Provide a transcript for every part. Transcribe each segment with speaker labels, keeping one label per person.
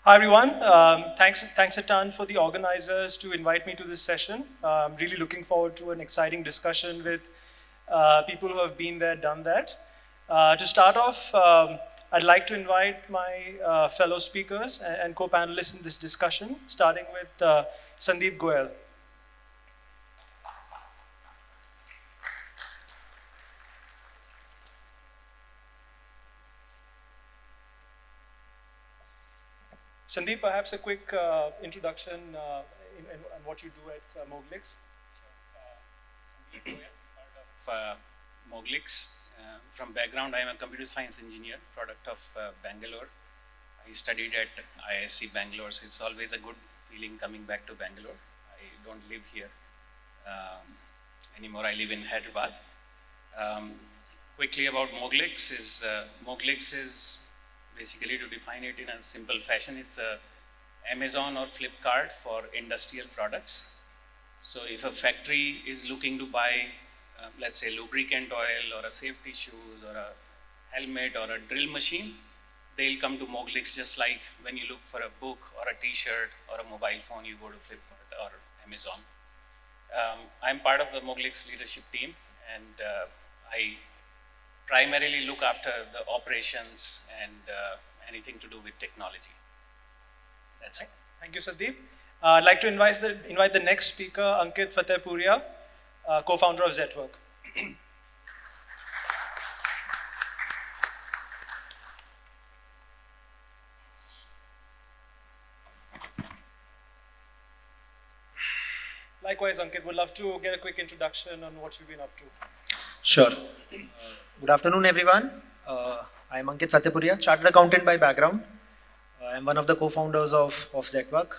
Speaker 1: Hi everyone. Thanks a ton for the organizers to invite me to this session. I'm really looking forward to an exciting discussion with people who have been there, done that. To start off, I'd like to invite my fellow speakers and co-panelists in this discussion, starting with Sandeep Goel. Sandeep, perhaps a quick introduction in what you do at Moglix.
Speaker 2: Sandeep Goel, part of Moglix. From background, I am a computer science engineer, product of Bangalore. I studied at ISC Bangalore, so it's always a good feeling coming back to Bangalore. I don't live here anymore. I live in Hyderabad. Quickly about Moglix is basically, to define it in a simple fashion, it's a Amazon or Flipkart for industrial products. So if a factory is looking to buy, let's say, lubricant oil or a safety shoes or a helmet or a drill machine, they'll come to Moglix, just like when you look for a book or a t-shirt or a mobile phone, you go to Flipkart or Amazon. I'm part of the Moglix leadership team, and I primarily look after the operations and anything to do with technology. That's it.
Speaker 1: Thank you, Sandeep. I'd like to invite the next speaker, Ankit Fatehpuria, co-founder of Zetwerk. Likewise, Ankit, would love to get a quick introduction on what you've been up to.
Speaker 3: Sure. Good afternoon, everyone. I'm Ankit Fatehpuria, chartered accountant by background. I'm one of the co-founders of Zetwerk.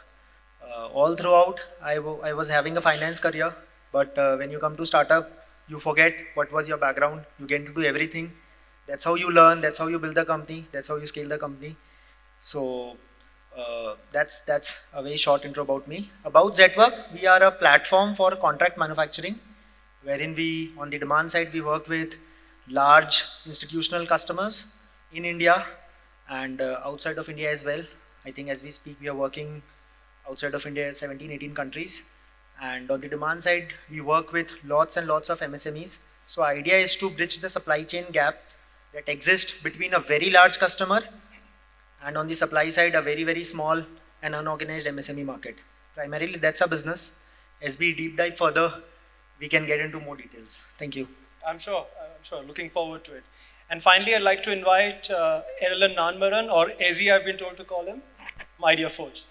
Speaker 3: All throughout, I was having a finance career, but when you come to startup, you forget what was your background. You get to do everything. That's how you learn. That's how you build the company. That's how you scale the company. So that's a very short intro about me. About Zetwerk, we are a platform for contract manufacturing, wherein we, on the demand side, we work with large institutional customers in India and outside of India as well. I think as we speak, we are working outside of India, 17, 18 countries. And on the demand side, we work with lots and lots of MSMEs. So idea is to bridge the supply chain gap that exists between a very large customer and on the supply side, a very, very small and unorganized MSME market. Primarily, that's our business. As we deep dive further, we can get into more details. Thank you.
Speaker 1: I'm sure. Looking forward to it. And finally, I'd like to invite Ezhilan Nanmaran, or Ezzy, I've been told to call him, my ideaForge.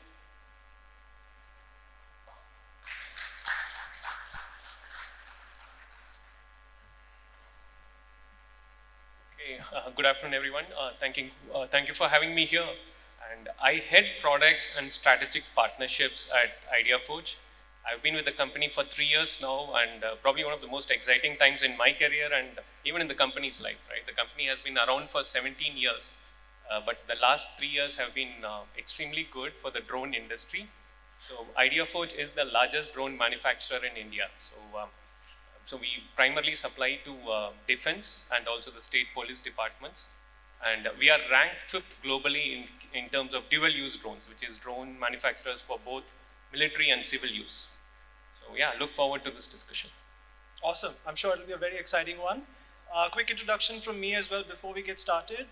Speaker 4: Okay, good afternoon, everyone. Thank you for having me here. And I head products and strategic partnerships at ideaForge. I've been with the company for 3 years now, and probably one of the most exciting times in my career and even in the company's life, right? The company has been around for 17 years, but the last 3 years have been extremely good for the drone industry. So ideaForge is the largest drone manufacturer in India. So we primarily supply to defense and also the state police departments. And we are ranked 5th globally in terms of dual-use drones, which is drone manufacturers for both military and civil use. So yeah, look forward to this discussion.
Speaker 1: Awesome. I'm sure it'll be a very exciting one. Quick introduction from me as well before we get started.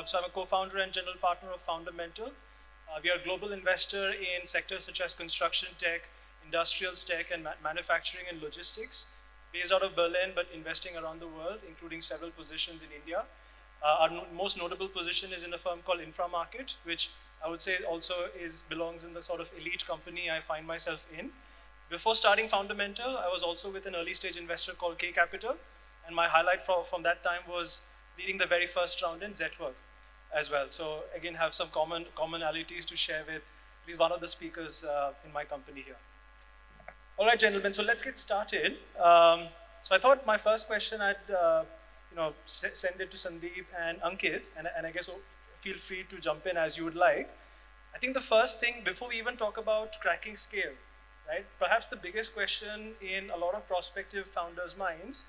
Speaker 1: So I'm a co-founder and general partner of Fundamental. We are a global investor in sectors such as construction tech, industrials tech, and manufacturing and logistics. Based out of Berlin, but investing around the world, including several positions in India. Our most notable position is in a firm called Inframarket, which I would say also belongs in the sort of elite company I find myself in. Before starting Fundamental, I was also with an early stage investor called K Capital, and my highlight from that time was leading the very first round in Zetwerk as well. So again, have some commonalities to share with at least one of the speakers in my company here. All right, gentlemen, so let's get started. So I thought my first question I'd send it to Sandeep and Ankit, and I guess feel free to jump in as you would like. I think the first thing, before we even talk about cracking scale, right? Perhaps the biggest question in a lot of prospective founders' minds,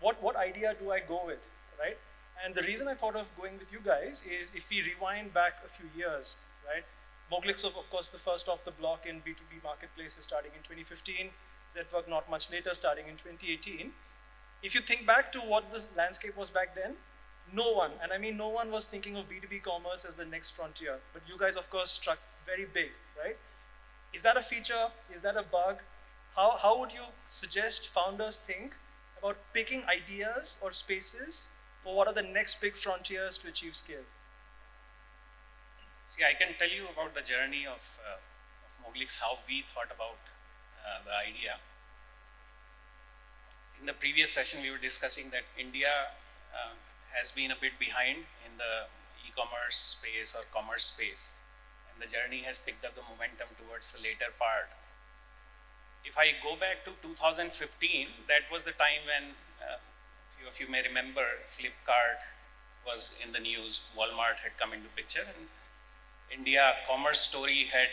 Speaker 1: what idea do I go with, right? And the reason I thought of going with you guys is if we rewind back a few years, right? Moglix, of course, the first off the block in B2B marketplaces starting in 2015. Zetwerk not much later, starting in 2018. If you think back to what the landscape was back then, no one, and I mean no one, was thinking of B2B commerce as the next frontier. But you guys, of course, struck very big, right? Is that a feature? Is that a bug? How would you suggest founders think about picking ideas or spaces for what are the next big frontiers to achieve scale?
Speaker 2: See, I can tell you about the journey of Moglix, how we thought about the idea. In the previous session, we were discussing that India has been a bit behind in the e-commerce space or commerce space, and the journey has picked up the momentum towards the later part. If I go back to 2015, that was the time when, few of you may remember, Flipkart was in the news, Walmart had come into picture, and India commerce story had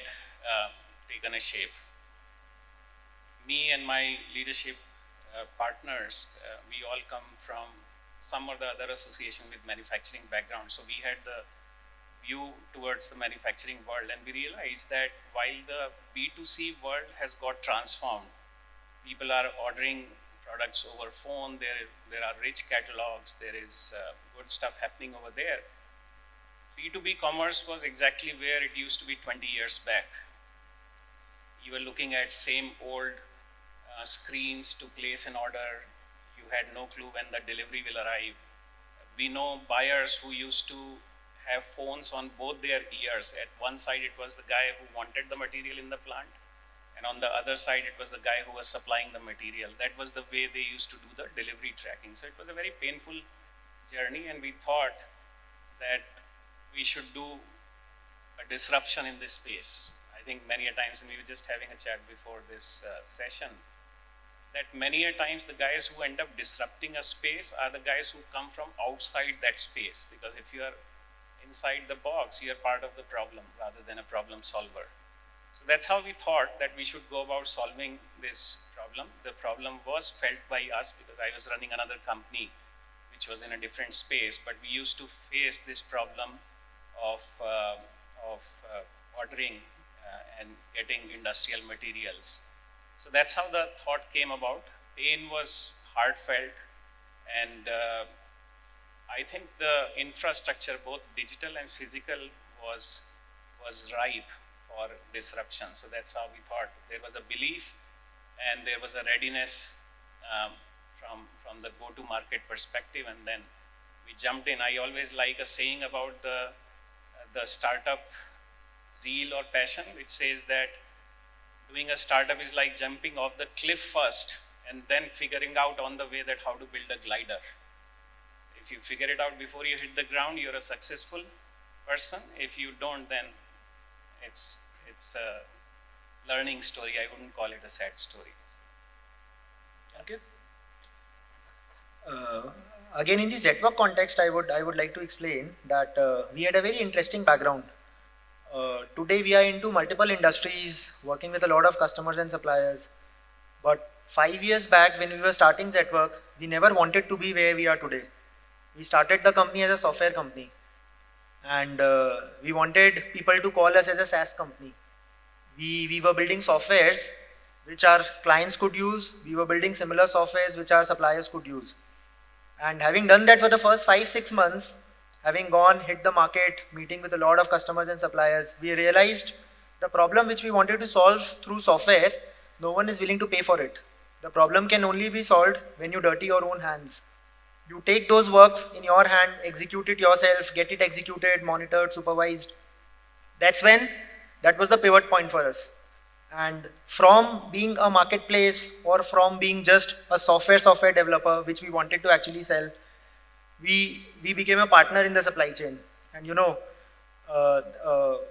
Speaker 2: taken a shape. Me and my leadership partners, we all come from some or the other association with manufacturing background. So we had the view towards the manufacturing world, and we realized that while the B2C world has got transformed, people are ordering products over phone, there are rich catalogs, there is good stuff happening over there. B2B commerce was exactly where it used to be 20 years back. You were looking at same old screens to place an order. You had no clue when the delivery will arrive. We know buyers who used to have phones on both their ears. At one side, it was the guy who wanted the material in the plant, and on the other side, it was the guy who was supplying the material. That was the way they used to do the delivery tracking. So it was a very painful journey, and we thought that we should do a disruption in this space. I think many a times when we were just having a chat before this session, that many a times the guys who end up disrupting a space are the guys who come from outside that space, because if you are inside the box, you are part of the problem rather than a problem solver. So that's how we thought that we should go about solving this problem. The problem was felt by us because I was running another company which was in a different space, but we used to face this problem of ordering and getting industrial materials. So that's how the thought came about. Pain was heartfelt, and I think the infrastructure, both digital and physical, was ripe for disruption. So that's how we thought. There was a belief and there was a readiness from the go-to-market perspective, and then we jumped in. I always like a saying about the startup zeal or passion, which says that doing a startup is like jumping off the cliff first and then figuring out on the way that how to build a glider. If you figure it out before you hit the ground, you're a successful person. If you don't, then it's a learning story. I wouldn't call it a sad story.
Speaker 1: Ankit?
Speaker 3: Again, in the Zetwerk context, I would like to explain that we had a very interesting background. Today we are into multiple industries, working with a lot of customers and suppliers. But 5 years back when we were starting Zetwerk, we never wanted to be where we are today. We started the company as a software company, and we wanted people to call us as a SaaS company. We were building softwares which our clients could use. We were building similar softwares which our suppliers could use. And having done that for the first 5-6 months, having gone, hit the market, meeting with a lot of customers and suppliers, we realized the problem which we wanted to solve through software, no one is willing to pay for it. The problem can only be solved when you dirty your own hands. You take those works in your hand, execute it yourself, get it executed, monitored, supervised. That was the pivot point for us. And from being a marketplace or from being just a software developer, which we wanted to actually sell, we became a partner in the supply chain. And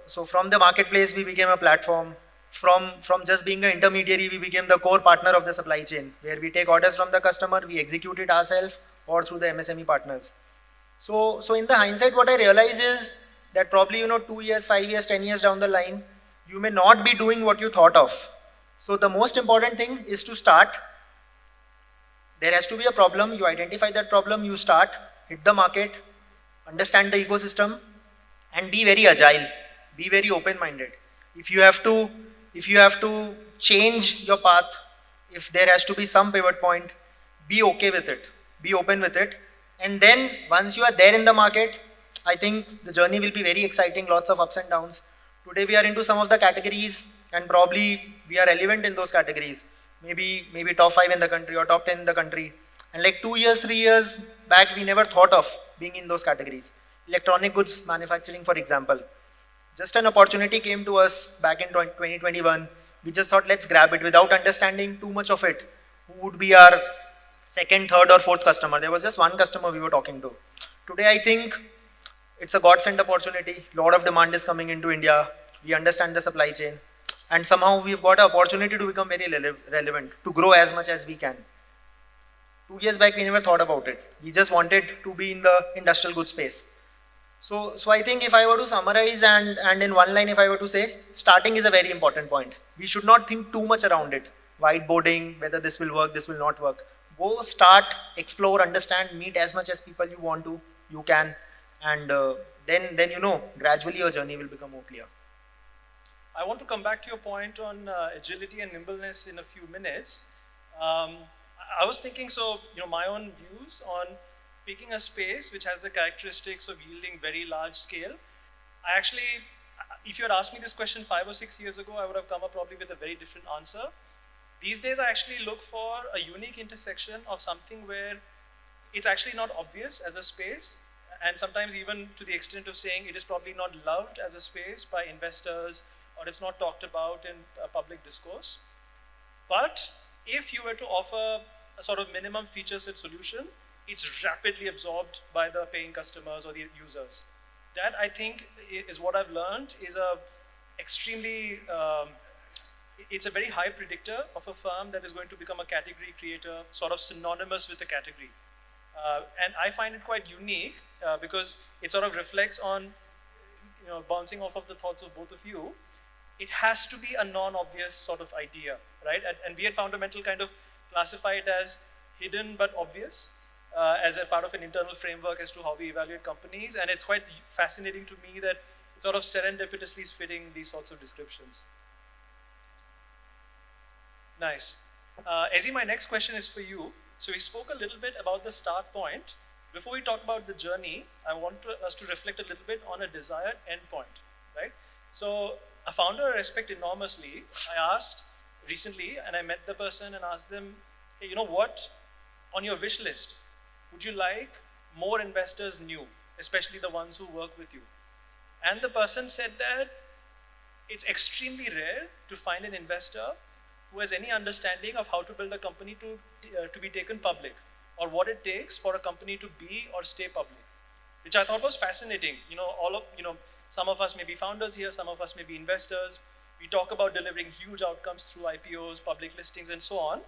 Speaker 3: so from the marketplace, we became a platform. From just being an intermediary, we became the core partner of the supply chain, where we take orders from the customer, we execute it ourselves or through the MSME partners. So in the hindsight, what I realize is that probably 2 years, 5 years, 10 years down the line, you may not be doing what you thought of. So the most important thing is to start. There has to be a problem. You identify that problem, you start, hit the market, understand the ecosystem, and be very agile. be very open-minded. If you have to change your path, if there has to be some pivot point, be okay with it, be open with it. And then once you are there in the market, I think the journey will be very exciting, lots of ups and downs. Today we are into some of the categories and probably we are relevant in those categories. Maybe top 5 in the country or top 10 in the country. And like 2 years, 3 years back, we never thought of being in those categories. Electronic goods manufacturing, for example. Just an opportunity came to us back in 2021. We just thought, let's grab it without understanding too much of it. Who would be our second, third or fourth customer? There was just one customer we were talking to. Today, I think it's a godsend opportunity. A lot of demand is coming into India. We understand the supply chain. And somehow we've got an opportunity to become very relevant, to grow as much as we can. 2 years back, we never thought about it. We just wanted to be in the industrial goods space. So I think if I were to summarize and in one line, if I were to say, starting is a very important point. We should not think too much around it. Whiteboarding, whether this will work, this will not work. Go start, explore, understand, meet as much as people you want to, you can. And then you know, gradually your journey will become more clear.
Speaker 1: I want to come back to your point on agility and nimbleness in a few minutes. I was thinking, so my own views on picking a space which has the characteristics of yielding very large scale. I actually, if you had asked me this question 5 or 6 years ago, I would have come up probably with a very different answer. These days, I actually look for a unique intersection of something where it's actually not obvious as a space, and sometimes even to the extent of saying it is probably not loved as a space by investors, or it's not talked about in public discourse. But if you were to offer a sort of minimum feature set solution, it's rapidly absorbed by the paying customers or the users. That, I think, is what I've learned is a extremely, it's a very high predictor of a firm that is going to become a category creator, sort of synonymous with the category. And I find it quite unique because it sort of reflects on, bouncing off of the thoughts of both of you. It has to be a non-obvious sort of idea, right? And we at Fundamental kind of classify it as hidden but obvious as a part of an internal framework as to how we evaluate companies. And it's quite fascinating to me that it sort of serendipitously is fitting these sorts of descriptions. Nice. Ezzy, my next question is for you. So we spoke a little bit about the start point. Before we talk about the journey, I want us to reflect a little bit on a desired endpoint, right? So a founder I respect enormously, I asked recently, and I met the person and asked them, hey, you know what, on your wish list, would you like more investors new, especially the ones who work with you? And the person said that it's extremely rare to find an investor who has any understanding of how to build a company to be taken public, or what it takes for a company to be or stay public, which I thought was fascinating. Some of us may be founders here, some of us may be investors. We talk about delivering huge outcomes through IPOs, public listings, and so on.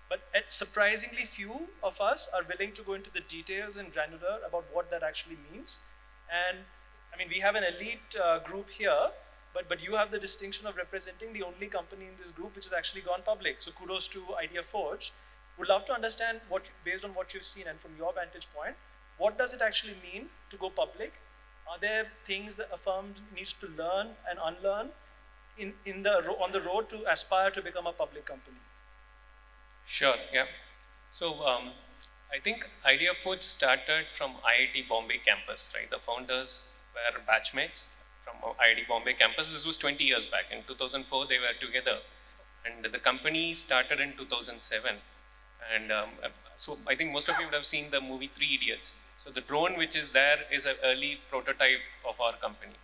Speaker 1: But surprisingly few of us are willing to go into the details and granular about what that actually means. And I mean, we have an elite group here, but you have the distinction of representing the only company in this group which has actually gone public. So kudos to ideaForge. Would love to understand, based on what you've seen and from your vantage point, what does it actually mean to go public? Are there things that a firm needs to learn and unlearn on the road to aspire to become a public company?
Speaker 4: Sure, yeah. So I think ideaForge started from IIT Bombay campus, right? The founders were batchmates from IIT Bombay campus. This was 20 years back. In 2004, they were together. And the company started in 2007. And so I think most of you would have seen the movie 3 Idiots. So the drone which is there is an early prototype of our company,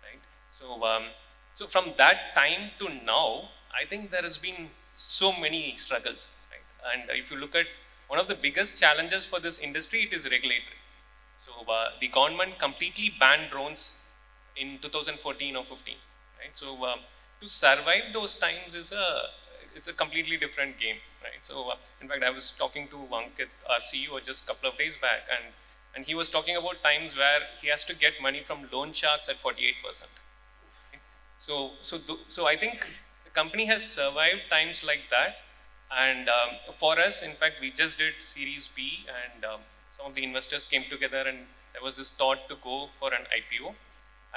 Speaker 4: right? So from that time to now, I think there has been so many struggles, right? And if you look at one of the biggest challenges for this industry, it is regulatory. So the government completely banned drones in 2014 or 15, right? So to survive those times it's a completely different game, right? So in fact, I was talking to Ankit, our CEO, just a couple of days back, and he was talking about times where he has to get money from loan sharks at 48%. So I think the company has survived times like that. And for us, in fact, we just did Series B, and some of the investors came together, and there was this thought to go for an IPO.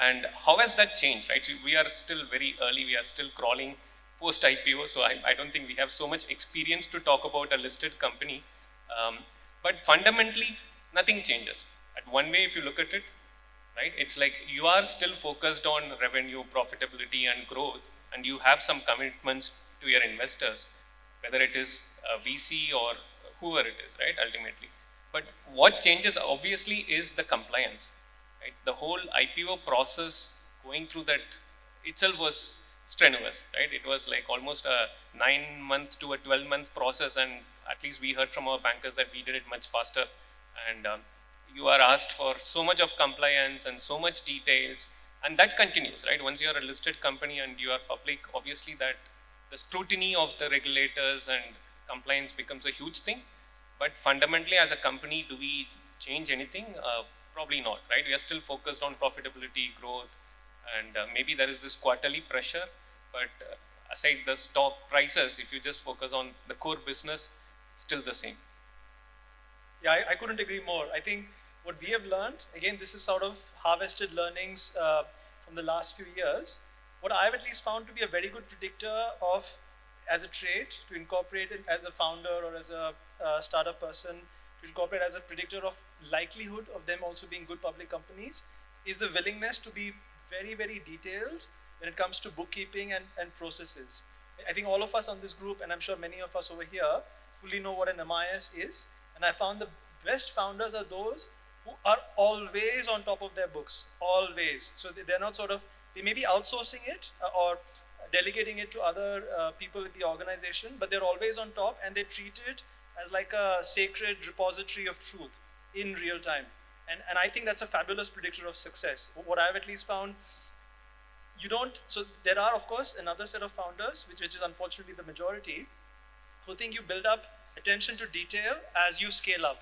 Speaker 4: And how has that changed, right? We are still very early, we are still crawling post IPO, so I don't think we have so much experience to talk about a listed company. But fundamentally, nothing changes. At one way, if you look at it, right, it's like you are still focused on revenue, profitability, and growth, and you have some commitments to your investors, whether it is a VC or whoever it is, right, ultimately. But what changes obviously is the compliance, right? The whole IPO process going through that itself was strenuous, right? It was like almost a 9-month to a 12-month process, and at least we heard from our bankers that we did it much faster. And you are asked for so much of compliance and so much details, and that continues, right? Once you are a listed company and you are public, obviously that the scrutiny of the regulators and compliance becomes a huge thing. But fundamentally, as a company, do we change anything? Probably not, right? We are still focused on profitability, growth, and maybe there is this quarterly pressure, but aside the stock prices, if you just focus on the core business, it's still the same.
Speaker 1: Yeah, I couldn't agree more. I think what we have learned, again, this is sort of harvested learnings from the last few years. What I've at least found to be a very good predictor of, as a trait, to incorporate it as a founder or as a startup person, to incorporate as a predictor of likelihood of them also being good public companies, is the willingness to be very, very detailed when it comes to bookkeeping and processes. I think all of us on this group, and I'm sure many of us over here, fully know what an MIS is. And I found the best founders are those who are always on top of their books, always. So they're not sort of, they may be outsourcing it or delegating it to other people in the organization, but they're always on top and they treat it as like a sacred repository of truth in real time. And I think that's a fabulous predictor of success. What I've at least found, so there are of course another set of founders, which is unfortunately the majority, who think you build up attention to detail as you scale up,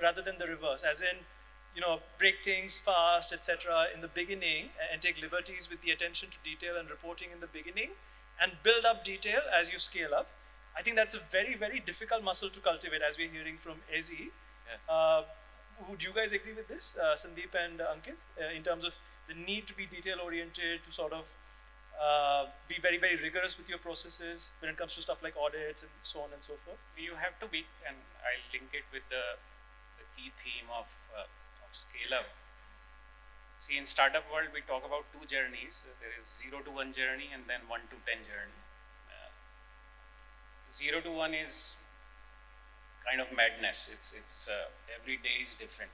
Speaker 1: rather than the reverse, as in, break things fast, etc. in the beginning and take liberties with the attention to detail and reporting in the beginning and build up detail as you scale up. I think that's a very, very difficult muscle to cultivate, as we're hearing from Ezhi. Yeah. Would you guys agree with this, Sandeep and Ankit, in terms of the need to be detail-oriented, to sort of be very, very rigorous with your processes when it comes to stuff like audits and so on and so forth?
Speaker 2: You have to be, and I'll link it with the key theme of scale up. See, in startup world, we talk about two journeys. There is 0 to 1 journey and then 1 to 10 journey. 0 to 1 is kind of madness. It's every day is different.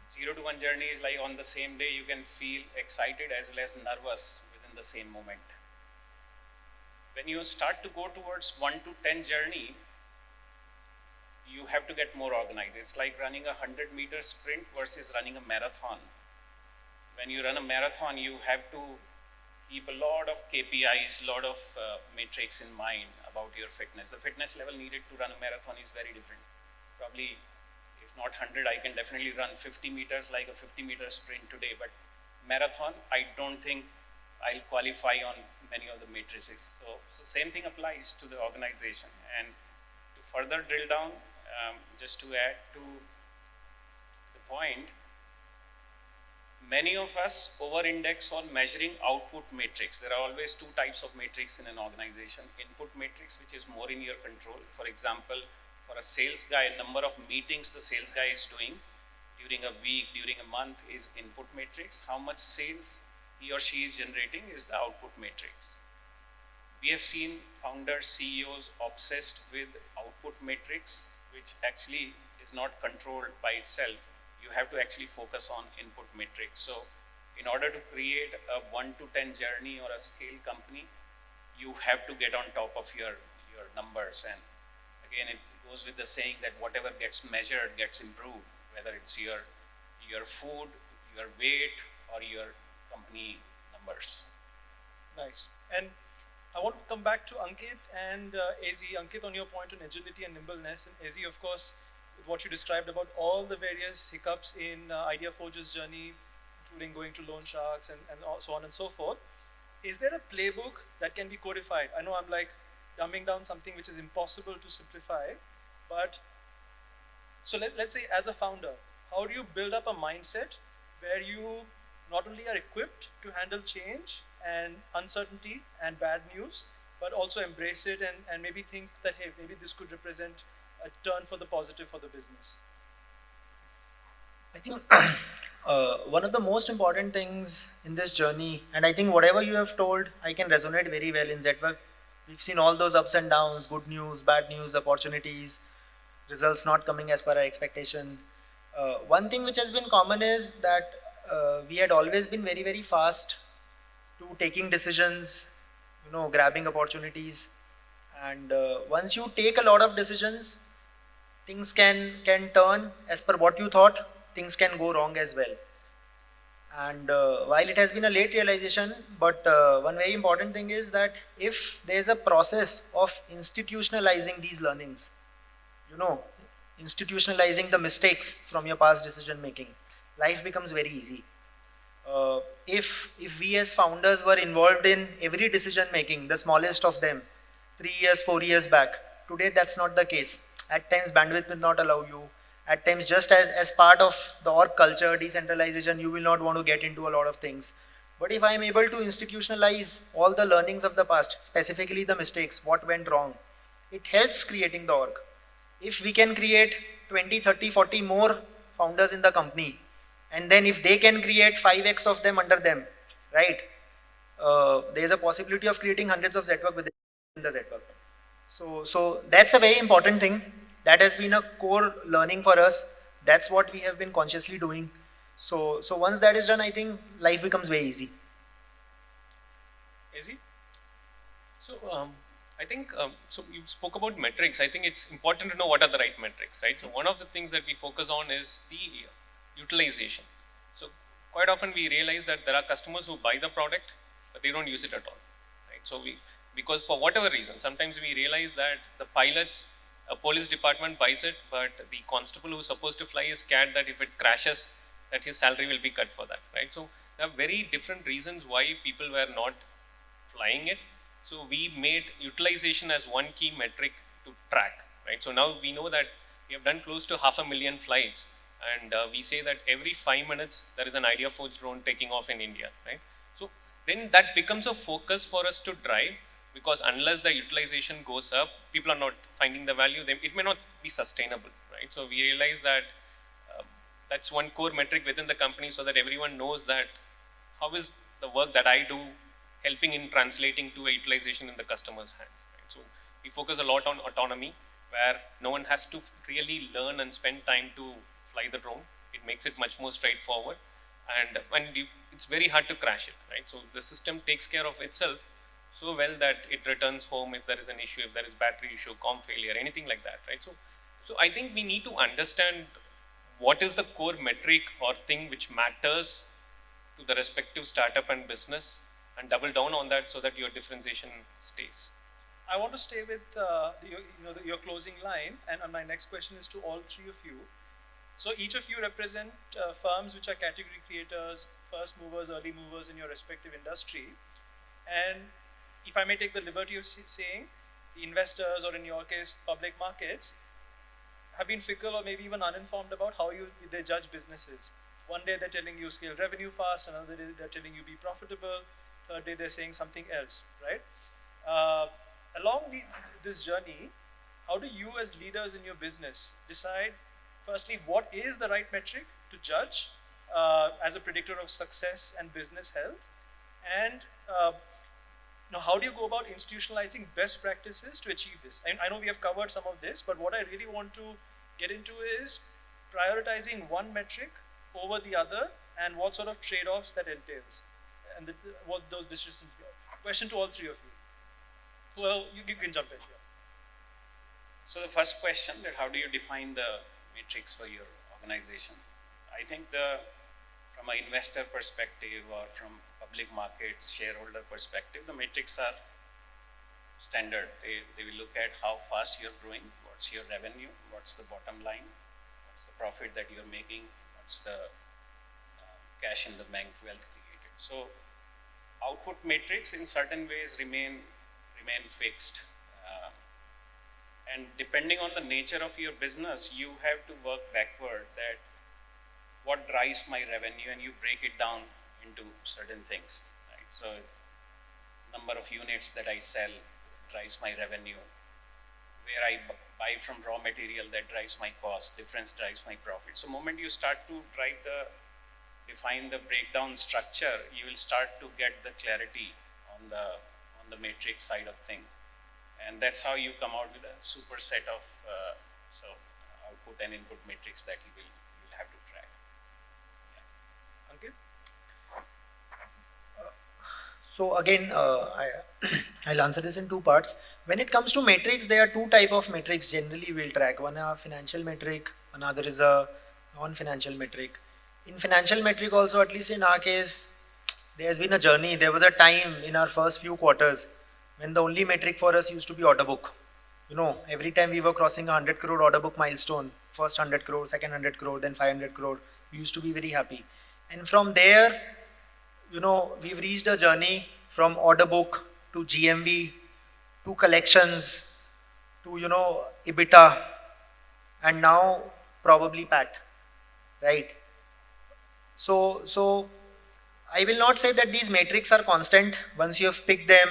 Speaker 2: 0 to 1 journey is like on the same day you can feel excited as well as nervous within the same moment. When you start to go towards 1 to 10 journey, you have to get more organized. It's like running a 100-meter sprint versus running a marathon. When you run a marathon, you have to keep a lot of KPIs, a lot of metrics in mind about your fitness. The fitness level needed to run a marathon is very different. Probably, if not 100, I can definitely run 50 meters like a 50-meter sprint today. But marathon, I don't think I'll qualify on many of the matrices. So same thing applies to the organization. And to further drill down, just to add to the point, many of us over-index on measuring output matrix. There are always two types of matrix in an organization. Input matrix, which is more in your control. For example, for a sales guy, number of meetings the sales guy is doing during a week, during a month is input matrix. How much sales he or she is generating is the output matrix. We have seen founders, CEOs obsessed with output matrix, which actually is not controlled by itself. You have to actually focus on input matrix. So in order to create a 1 to 10 journey or a scale company, you have to get on top of your numbers. And again, it goes with the saying that whatever gets measured gets improved, whether it's your food, your weight, or your company numbers.
Speaker 1: Nice. And I want to come back to Ankit and Ezhi. Ankit, on your point on agility and nimbleness, and Ezhi, of course, with what you described about all the various hiccups in ideaForge's journey, including going to loan sharks and so on and so forth. Is there a playbook that can be codified? I know I'm like dumbing down something which is impossible to simplify, but so let's say as a founder, how do you build up a mindset where you not only are equipped to handle change and uncertainty and bad news, but also embrace it and maybe think that, hey, maybe this could represent a turn for the positive for the business?
Speaker 3: I think one of the most important things in this journey, and I think whatever you have told, I can resonate very well in Zetwerk. We've seen all those ups and downs, good news, bad news, opportunities, results not coming as per our expectation. One thing which has been common is that we had always been very, very fast to taking decisions, grabbing opportunities. And once you take a lot of decisions, things can turn as per what you thought. Things can go wrong as well. And while it has been a late realization, but one very important thing is that if there is a process of institutionalizing these learnings, you know, institutionalizing the mistakes from your past decision making, life becomes very easy. If we as founders were involved in every decision making, the smallest of them, 3 years, 4 years back, today that's not the case. At times bandwidth will not allow you. At times, just as part of the org culture, decentralization, you will not want to get into a lot of things. But if I am able to institutionalize all the learnings of the past, specifically the mistakes, what went wrong, it helps creating the org. If we can create 20, 30, 40 more founders in the company, and then if they can create 5x of them under them, right, there is a possibility of creating hundreds of Zetwerk within the Zetwerk. So that's a very important thing. That has been a core learning for us. That's what we have been consciously doing. So once that is done, I think life becomes very easy.
Speaker 4: Ezhi? So I think, so you spoke about metrics. I think it's important to know what are the right metrics, right? So one of the things that we focus on is the utilization. So quite often we realize that there are customers who buy the product, but they don't use it at all, right? So because for whatever reason, sometimes we realize that the pilots, a police department buys it, but the constable who's supposed to fly is scared that if it crashes, that his salary will be cut for that, right? So there are very different reasons why people were not flying it. So we made utilization as one key metric to track, right? So now we know that we have done close to 500,000 flights, and we say that every 5 minutes there is an ideaForge drone taking off in India, right? So then that becomes a focus for us to drive, because unless the utilization goes up, people are not finding the value, it may not be sustainable, right? So we realize that that's one core metric within the company, so that everyone knows that how is the work that I do helping in translating to a utilization in the customer's hands, right? So we focus a lot on autonomy, where no one has to really learn and spend time to fly the drone. It makes it much more straightforward, and it's very hard to crash it, right? So the system takes care of itself so well that it returns home if there is an issue, if there is battery issue, comm failure, anything like that, right? So I think we need to understand what is the core metric or thing which matters to the respective startup and business, and double down on that so that your differentiation stays.
Speaker 1: I want to stay with your closing line, and my next question is to all three of you. So each of you represent firms which are category creators, first movers, early movers in your respective industry, and if I may take the liberty of saying, the investors, or in your case, public markets, have been fickle or maybe even uninformed about how they judge businesses. One day they're telling you scale revenue fast, another day they're telling you be profitable, third day they're saying something else, right? Along this journey, how do you as leaders in your business decide, firstly, what is the right metric to judge as a predictor of success and business health? And now, how do you go about institutionalizing best practices to achieve this? And I know we have covered some of this, but what I really want to get into is prioritizing one metric over the other, and what sort of trade-offs that entails, and what those decisions are. Question to all three of you. Well, you can jump in here.
Speaker 2: So the first question, that how do you define the metrics for your organization? I think from an investor perspective or from public markets shareholder perspective, the metrics are standard. They will look at how fast you're growing, what's your revenue, what's the bottom line, what's the profit that you're making, what's the cash in the bank wealth created. So output metrics in certain ways remain fixed. And depending on the nature of your business, you have to work backward that what drives my revenue, and you break it down into certain things, right? So number of units that I sell drives my revenue, where I buy from raw material that drives my cost, difference drives my profit. So moment you start to define the breakdown structure, you will start to get the clarity on the matrix side of thing. And that's how you come out with a super set of output and input matrix that you will have to track. Yeah.
Speaker 1: Ankit?
Speaker 3: So again, I'll answer this in two parts. When it comes to metrics, there are two type of metrics generally we'll track. One a financial metric, another is a non-financial metric. In financial metric also, at least in our case, there has been a journey. There was a time in our first few quarters when the only metric for us used to be order book. You know, every time we were crossing a 100 crore order book milestone, first 100 crore, second 100 crore, then 500 crore, we used to be very happy. And from there, you know, we've reached a journey from order book to GMV to collections to, you know, EBITDA and now probably PAT, right? So I will not say that these metrics are constant. Once you have picked them,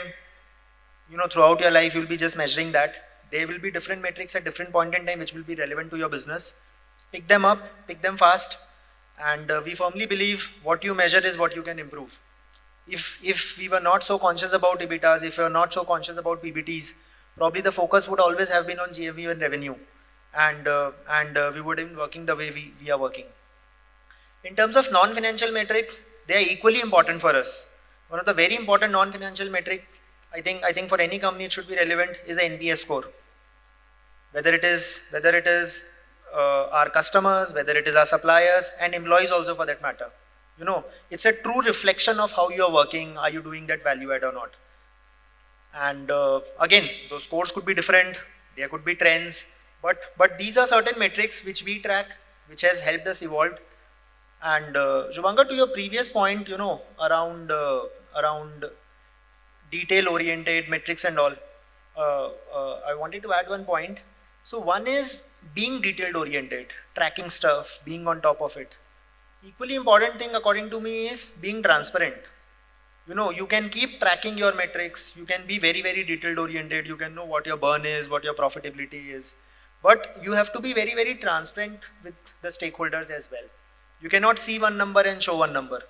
Speaker 3: you know, throughout your life, you'll be just measuring that. There will be different metrics at different point in time which will be relevant to your business. Pick them up, pick them fast, and we firmly believe what you measure is what you can improve. If we were not so conscious about EBITDAs, if we were not so conscious about PBTs, probably the focus would always have been on GMV and revenue, and we would have been working the way we are working. In terms of non-financial metric, they are equally important for us. One of the very important non-financial metric, I think for any company it should be relevant, is the NPS score. Whether it is our customers, whether it is our suppliers and employees also for that matter. You know, it's a true reflection of how you are working. Are you doing that value add or not? And again, those scores could be different. There could be trends, but these are certain metrics which we track, which has helped us evolve. And Shubhankar, to your previous point, you know, around detail-oriented metrics and all, I wanted to add one point. So one is being detailed-oriented, tracking stuff, being on top of it. Equally important thing according to me is being transparent. You know, you can keep tracking your metrics, you can be very, very detailed-oriented, you can know what your burn is, what your profitability is, but you have to be very, very transparent with the stakeholders as well. You cannot see one number and show one number.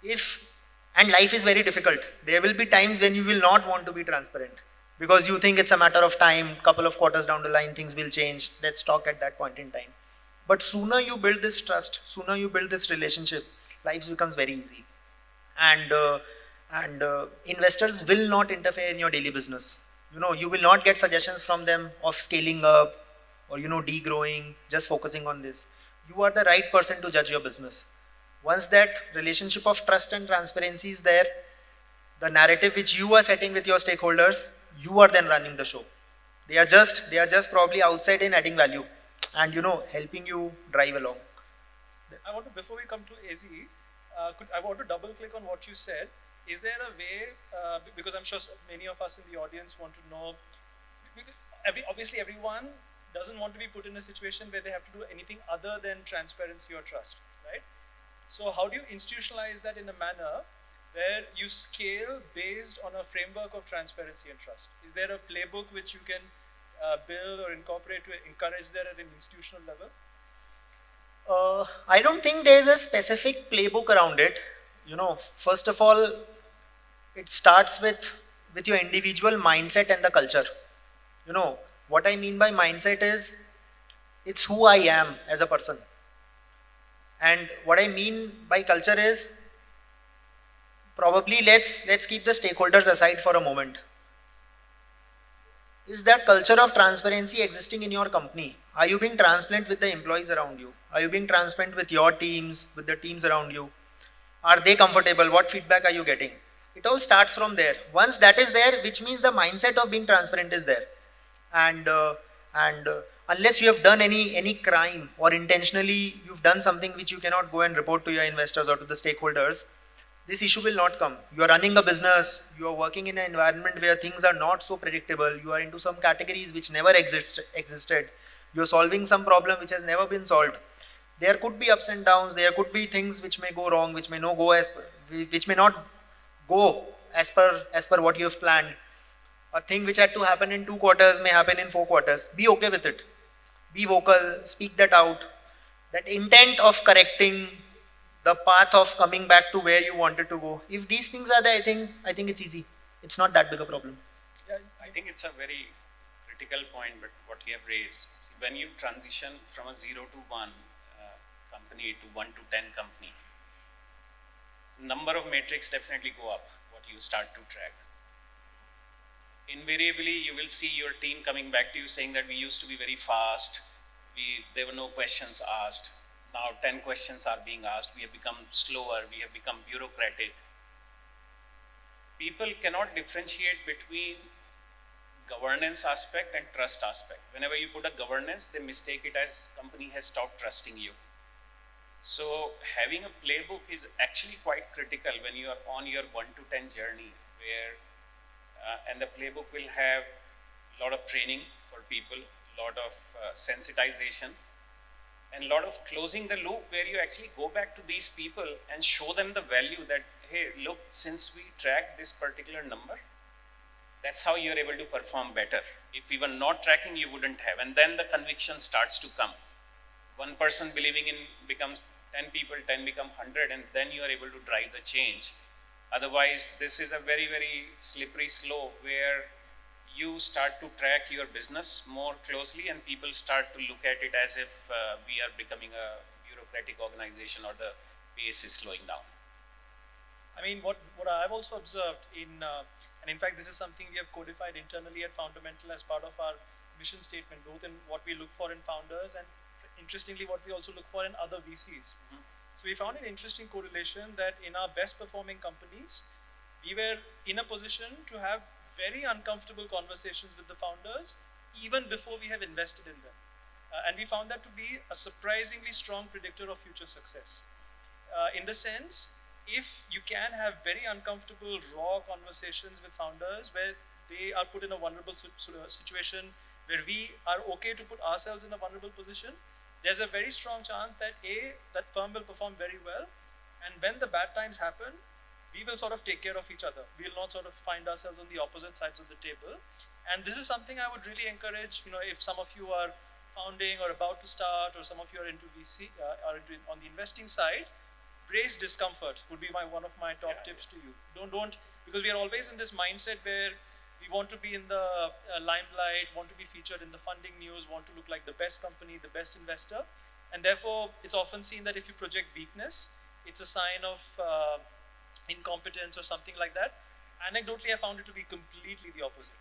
Speaker 3: And life is very difficult. There will be times when you will not want to be transparent because you think it's a matter of time, couple of quarters down the line, things will change. Let's talk at that point in time. But sooner you build this trust, sooner you build this relationship, life becomes very easy. And investors will not interfere in your daily business. You know, you will not get suggestions from them of scaling up or, you know, degrowing, just focusing on this. You are the right person to judge your business. Once that relationship of trust and transparency is there, the narrative which you are setting with your stakeholders, you are then running the show. They are just probably outside in adding value and, you know, helping you drive along.
Speaker 1: Before we come to AZ, I want to double click on what you said. Is there a way, because I'm sure many of us in the audience want to know, because obviously everyone doesn't want to be put in a situation where they have to do anything other than transparency or trust, right? So how do you institutionalize that in a manner where you scale based on a framework of transparency and trust? Is there a playbook which you can build or incorporate to encourage that at an institutional level?
Speaker 3: I don't think there's a specific playbook around it. You know, first of all, it starts with your individual mindset and the culture. You know, what I mean by mindset is, it's who I am as a person. And what I mean by culture is, probably let's keep the stakeholders aside for a moment. Is that culture of transparency existing in your company? Are you being transparent with the employees around you? Are you being transparent with your teams, with the teams around you? Are they comfortable? What feedback are you getting? It all starts from there. Once that is there, which means the mindset of being transparent is there. And unless you have done any crime or intentionally you've done something which you cannot go and report to your investors or to the stakeholders, this issue will not come. You are running a business, you are working in an environment where things are not so predictable, you are into some categories which never existed, you are solving some problem which has never been solved. there could be ups and downs, there could be things which may go wrong, which may not go which may not go as per what you have planned. A thing which had to happen in 2 quarters may happen in 4 quarters. Be okay with it. Be vocal, speak that out. That intent of correcting the path of coming back to where you wanted to go. If these things are there, I think it's easy. It's not that big a problem.
Speaker 2: Yeah, I think it's a very critical point, but what you have raised. See, when you transition from a 0 to 1 company to 1 to 10 company, number of metrics definitely go up, what you start to track. Invariably, you will see your team coming back to you saying that we used to be very fast, there were no questions asked, now 10 questions are being asked, we have become slower, we have become bureaucratic. People cannot differentiate between governance aspect and trust aspect. Whenever you put a governance, they mistake it as company has stopped trusting you. So having a playbook is actually quite critical when you are on your 1 to 10 journey, where and the playbook will have a lot of training for people, a lot of sensitization, and a lot of closing the loop, where you actually go back to these people and show them the value that, hey, look, since we track this particular number, that's how you're able to perform better. If we were not tracking, you wouldn't have. And then the conviction starts to come. One person believing in becomes 10 people, 10 become 100, and then you are able to drive the change. Otherwise, this is a very, very slippery slope where you start to track your business more closely and people start to look at it as if we are becoming a bureaucratic organization or the pace is slowing down.
Speaker 1: I mean, what I've also observed and in fact, this is something we have codified internally at Fundamental as part of our mission statement, both in what we look for in founders and interestingly, what we also look for in other VCs. Mm-hmm. So we found an interesting correlation that in our best performing companies, we were in a position to have very uncomfortable conversations with the founders even before we have invested in them. And we found that to be a surprisingly strong predictor of future success. In the sense, if you can have very uncomfortable, raw conversations with founders where they are put in a vulnerable situation, where we are okay to put ourselves in a vulnerable position, there's a very strong chance that that firm will perform very well, and when the bad times happen, we will sort of take care of each other. We will not sort of find ourselves on the opposite sides of the table. And this is something I would really encourage, if some of you are founding or about to start, or some of you are into VC, on the investing side, brace discomfort would be one of my top tips to you. Don't, because we are always in this mindset where we want to be in the limelight, want to be featured in the funding news, want to look like the best company, the best investor. And therefore, it's often seen that if you project weakness, it's a sign of incompetence or something like that. Anecdotally, I found it to be completely the opposite.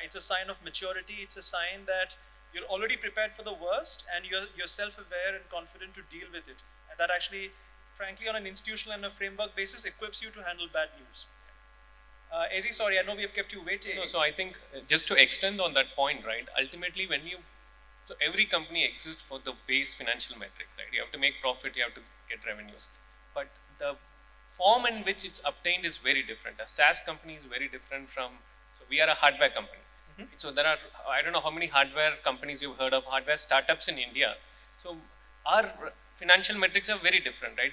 Speaker 1: It's a sign of maturity. It's a sign that you're already prepared for the worst and you're self-aware and confident to deal with it. And that actually, frankly, on an institutional and a framework basis, equips you to handle bad news. Ezhi, sorry, I know we have kept you waiting.
Speaker 4: No, so I think just to extend on that point, right, ultimately so every company exists for the base financial metrics, right? You have to make profit, you have to get revenues. But the form in which it's obtained is very different. A SaaS company is very different from, so we are a hardware company. Mm-hmm. So there are, I don't know how many hardware companies you've heard of, hardware startups in India. So our financial metrics are very different, right?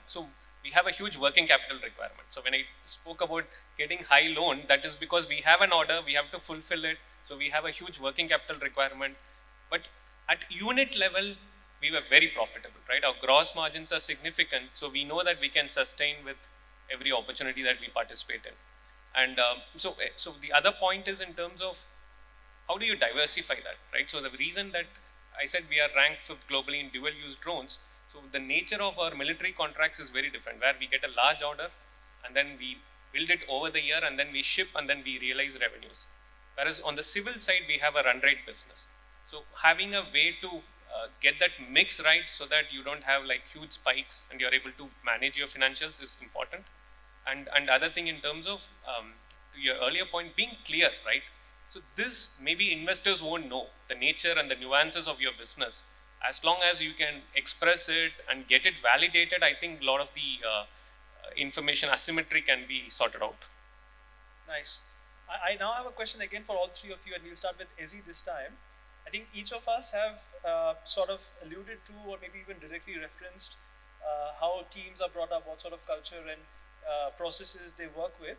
Speaker 4: So we have a huge working capital requirement. So when I spoke about getting high loan, that is because we have an order, we have to fulfill it. So we have a huge working capital requirement. But at unit level, we were very profitable, right? Our gross margins are significant. So we know that we can sustain with every opportunity that we participate in. And so the other point is in terms of how do you diversify that, right? So the reason that I said we are ranked 5th globally in dual use drones. So the nature of our military contracts is very different, where we get a large order and then we build it over the year and then we ship and then we realize revenues. Whereas on the civil side, we have a run rate business. So having a way to get that mix right so that you don't have like huge spikes and you're able to manage your financials is important. And other thing in terms of, to your earlier point, being clear, right? So this, maybe investors won't know the nature and the nuances of your business. As long as you can express it and get it validated, I think a lot of the information asymmetry can be sorted out.
Speaker 1: Nice. I now have a question again for all three of you, and we'll start with Ezhi this time. I think each of us have sort of alluded to or maybe even directly referenced how teams are brought up, what sort of culture and processes they work with.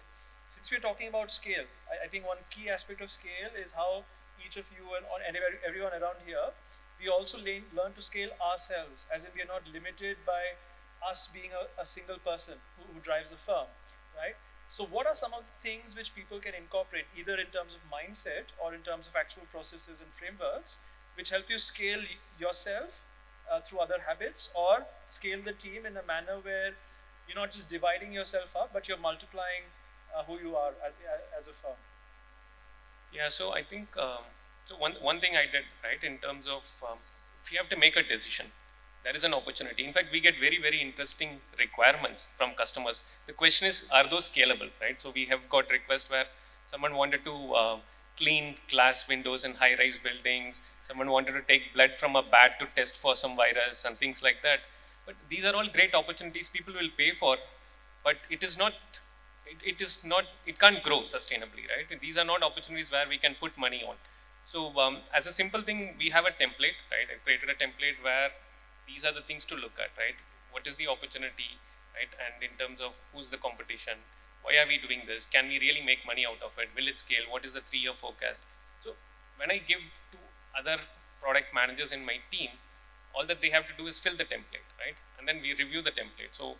Speaker 1: Since we're talking about scale, I think one key aspect of scale is how each of you and everyone around here, we also learn to scale ourselves, as in we are not limited by us being a single person who drives a firm, right? So what are some of the things which people can incorporate either in terms of mindset or in terms of actual processes and frameworks which help you scale yourself through other habits or scale the team in a manner where you're not just dividing yourself up, but you're multiplying who you are as a firm?
Speaker 4: Yeah, so I think so one thing I did right in terms of if you have to make a decision, there is an opportunity. In fact, we get very interesting requirements from customers. The question is, are those scalable, right? So we have got requests where someone wanted to clean glass windows in high-rise buildings. Someone wanted to take blood from a bat to test for some virus and things like that. But these are all great opportunities people will pay for, but it is not. It can't grow sustainably, right? These are not opportunities where we can put money on. So as a simple thing, we have a template, right? I created a template where these are the things to look at, right? What is the opportunity, right? And in terms of who's the competition, why are we doing this? Can we really make money out of it? Will it scale? What is the 3-year forecast? So when I give to other product managers in my team, all that they have to do is fill the template, right? And then we review the template. So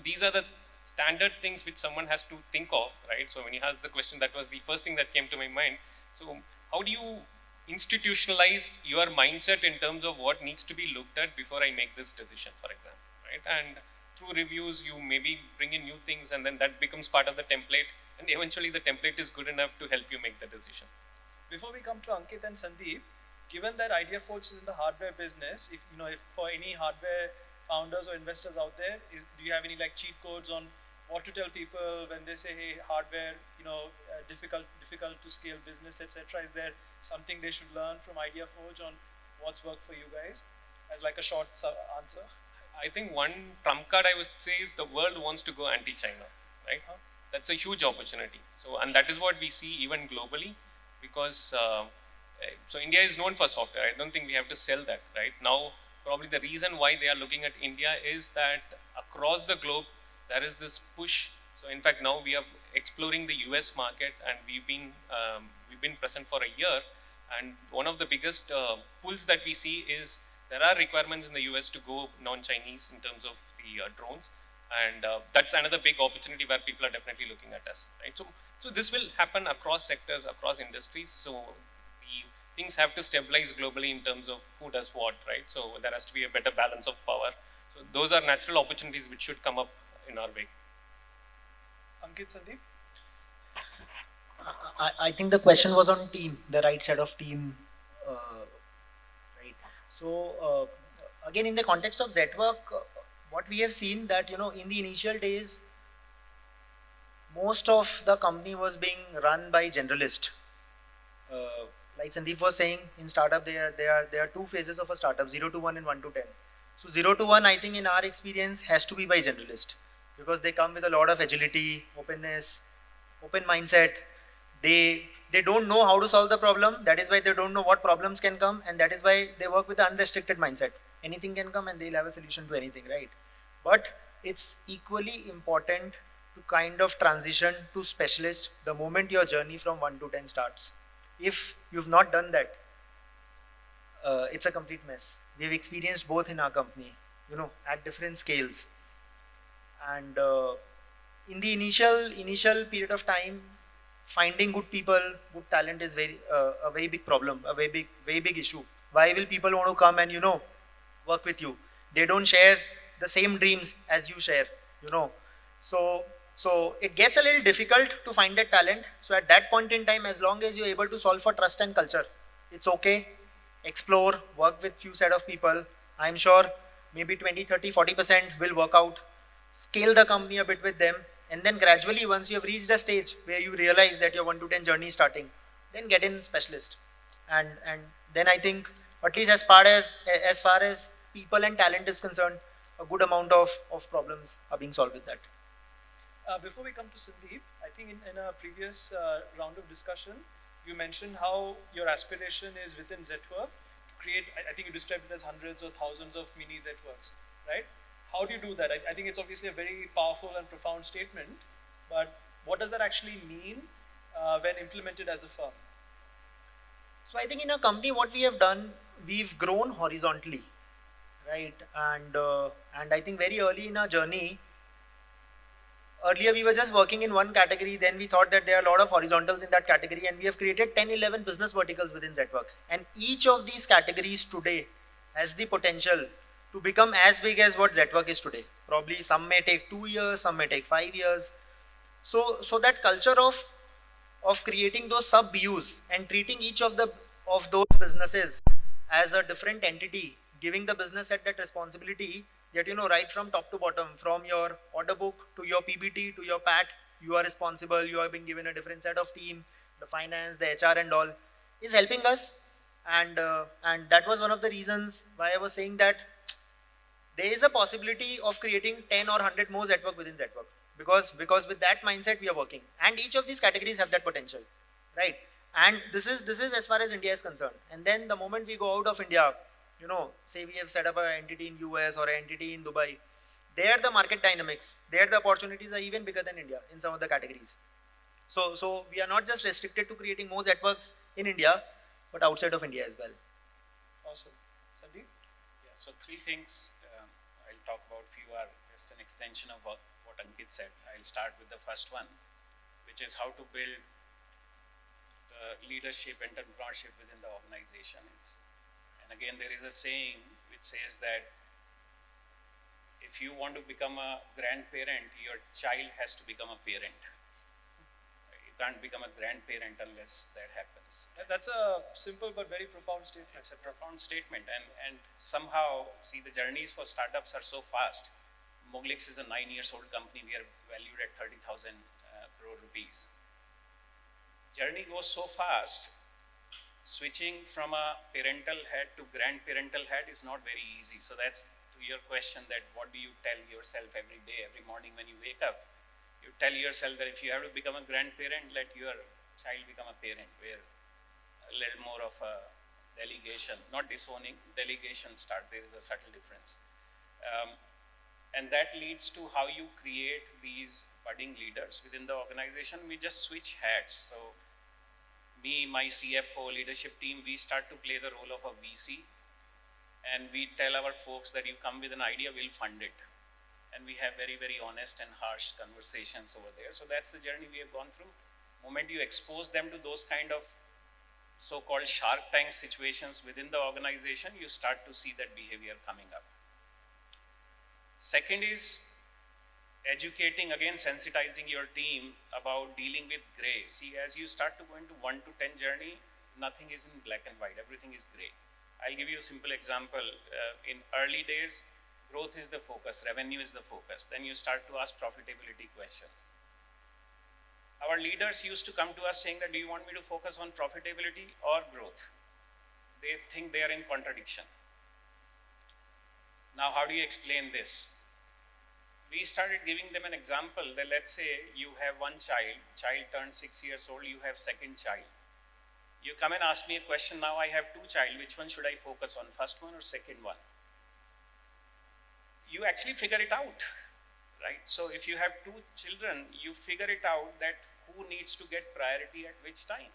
Speaker 4: these are the standard things which someone has to think of, right? So when you asked the question, that was the first thing that came to my mind. So how do you institutionalize your mindset in terms of what needs to be looked at before I make this decision, for example, right? And through reviews, you maybe bring in new things and then that becomes part of the template, and eventually the template is good enough to help you make the decision.
Speaker 1: Before we come to Ankit and Sandeep, given that ideaForge is in the hardware business, if for any hardware founders or investors out there, do you have any like cheat codes on what to tell people when they say, hey, hardware, difficult to scale business, etc.? Is there something they should learn from ideaForge on what's worked for you guys as like a short answer?
Speaker 4: I think one trump card I would say is the world wants to go anti-China, right? That's a huge opportunity. So, and that is what we see even globally, because so India is known for software. I don't think we have to sell that, right? Now, probably the reason why they are looking at India is that across the globe, there is this push. So in fact, now we are exploring the US market, and we've been present for a year. And one of the biggest pulls that we see is there are requirements in the US to go non-Chinese in terms of the drones. And that's another big opportunity where people are definitely looking at us, right? So this will happen across sectors, across industries. So the things have to stabilize globally in terms of who does what, right? So there has to be a better balance of power. So those are natural opportunities which should come up in our way.
Speaker 1: Ankit, Sandeep?
Speaker 3: I think the question was on team, the right set of team, right? So again, in the context of Zetwerk, what we have seen that, in the initial days, most of the company was being run by generalists. Like Sandeep was saying, in startup, there are two phases of a startup, 0 to 1 and 1 to 10. So 0 to 1, I think in our experience, has to be by generalist, because they come with a lot of agility, openness, open mindset. They don't know how to solve the problem. That is why they don't know what problems can come, and that is why they work with an unrestricted mindset. Anything can come and they'll have a solution to anything, right? But it's equally important to kind of transition to specialist the moment your journey from 1 to 10 starts. If you've not done that, it's a complete mess. We've experienced both in our company, at different scales. And in the initial period of time, finding good people, good talent is a very big problem, a very big issue. Why will people want to come and work with you? They don't share the same dreams as you share, So it gets a little difficult to find that talent. So at that point in time, as long as you're able to solve for trust and culture, it's okay. Explore, work with few set of people. I'm sure maybe 20, 30, 40% will work out. Scale the company a bit with them. And then gradually, once you have reached a stage where you realize that your 1 to 10 journey is starting, then get in specialist. And then I think, at least as far as people and talent is concerned, a good amount of problems are being solved with that.
Speaker 1: Before we come to Sandeep, I think in a previous round of discussion, you mentioned how your aspiration is within Zetwerk to create, I think you described it as hundreds or thousands of mini Zetwerks, right? How do you do that? I think it's obviously a very powerful and profound statement, but what does that actually mean when implemented as a firm?
Speaker 3: So I think in a company, what we have done, we've grown horizontally, right? And I think very early in our journey, earlier we were just working in one category, then we thought that there are a lot of horizontals in that category, and we have created 10, 11 business verticals within Zetwerk. And each of these categories today has the potential to become as big as what Zetwerk is today. Probably some may take 2 years, some may take 5 years. So that culture of creating those sub BUs and treating each of those businesses as a different entity, giving the business head that responsibility that, you know, right from top to bottom, from your order book to your PBT to your PAT, you are responsible. You have been given a different set of team, the finance, the HR, and all is helping us. And that was one of the reasons why I was saying that there is a possibility of creating 10 or 100 more Zetwerk within Zetwerk, because with that mindset we are working, and each of these categories have that potential, right? And this is as far as India is concerned. And then the moment we go out of India, you know, say we have set up an entity in US or an entity in Dubai, there the market dynamics, there the opportunities are even bigger than India in some of the categories. So we are not just restricted to creating more Zetwerks in India, but outside of India as well.
Speaker 1: Awesome. Sandeep?
Speaker 2: Yeah, so three things I'll talk about. Few are just an extension of what Ankit said. I'll start with the first one, which is how to build the leadership, entrepreneurship within the organization. And again, there is a saying which says that if you want to become a grandparent, your child has to become a parent. You can't become a grandparent unless that happens.
Speaker 1: That's a simple but very profound statement.
Speaker 2: It's a profound statement, and somehow, see, the journeys for startups are so fast. Moglix is a 9 years old company. We are valued at 30,000 crore rupees. Journey goes so fast. Switching from a parental head to grandparental head is not very easy. So that's to your question, that what do you tell yourself every day, every morning when you wake up? You tell yourself that if you have to become a grandparent, let your child become a parent, where a little more of a delegation, not disowning, delegation start. There is a subtle difference. And that leads to how you create these budding leaders within the organization. We just switch hats. So me, my CFO, leadership team, we start to play the role of a VC, and we tell our folks that you come with an idea, we'll fund it. And we have very, very honest and harsh conversations over there. So that's the journey we have gone through. Moment you expose them to those kind of so-called Shark Tank situations within the organization, you start to see that behavior coming up. Second is educating, again, sensitizing your team about dealing with gray. See, as you start to go into 1 to 10 journey, nothing is in black and white, everything is gray. I'll give you a simple example. In early days, growth is the focus, revenue is the focus. Then you start to ask profitability questions. Our leaders used to come to us saying that, do you want me to focus on profitability or growth? They think they are in contradiction. Now, how do you explain this? We started giving them an example that, let's say you have one child turned 6 years old, you have second child. You come and ask me a question, now I have 2 child, which one should I focus on, first one or second one? You actually figure it out, right? So if you have 2 children, you figure it out that who needs to get priority at which time.